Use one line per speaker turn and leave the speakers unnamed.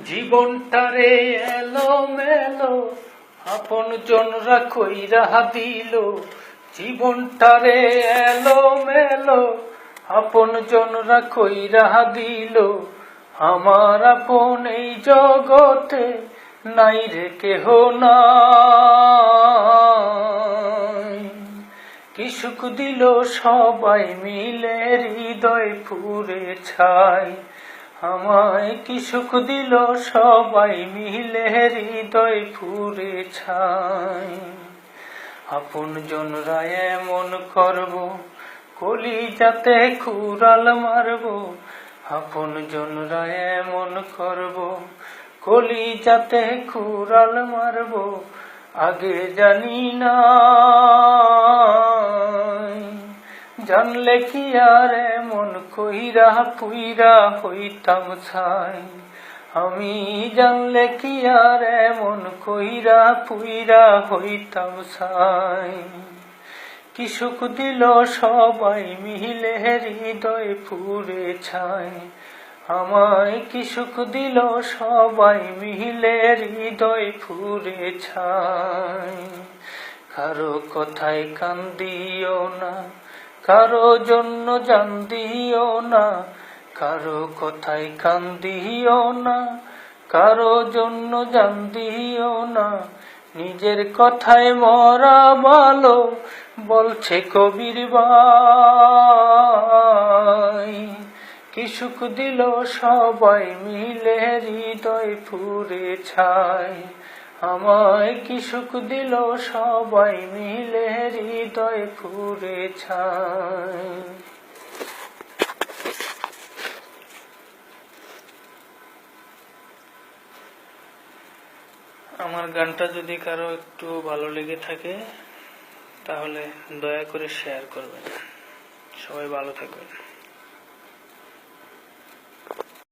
জীবনটারে এলো মেলো আপন জনরা কইরা দিল। জীবনটারে এলো মেলো আপন জনরা কইরা দিল। আমার আপন এই জগতে নাই রে কেহ নাই। কি সুখ দিল সবাই মিলে হৃদয় পুরে ছাই। আমায় কি সুখ দিল সবাই মিলে হৃদয় পুরে ছাই। আপন জনরা এমন করব কলিজাতে কুড়াল মারব। আপন জনরা এমন করব কলিজাতে কুড়াল মারব। আগে জানি না জানলে কি আর এমন কইরা পুইরা হইতাম ছাই। আমি জানলে কি আর এমন কইরা পুইরা হইতাম ছাই। কি সুখ দিল সবাই মিলে হৃদয় পুরে ছাই। আমায় কি সুখ দিল সবাই মিলে হৃদয় পুরে ছাই। কারো কথায় কান দিও না, কারো জন্য জান দিও না। কারো কথায় কান দিও না, কারো জন্য জান দিও না। নিজের কথায় মরা ভালো বলছে কবির ভাই। কি সুখ দিল সবাই মিলে হৃদয় পুরে ছাই। আমায় কি সুখ দিল সবাই মিলে হৃদয় পুরে ছাই। আমার গানটা যদি কারো একটু ভালো লেগে থাকে তাহলে দয়া করে শেয়ার করবেন। সবাই ভালো থাকবেন।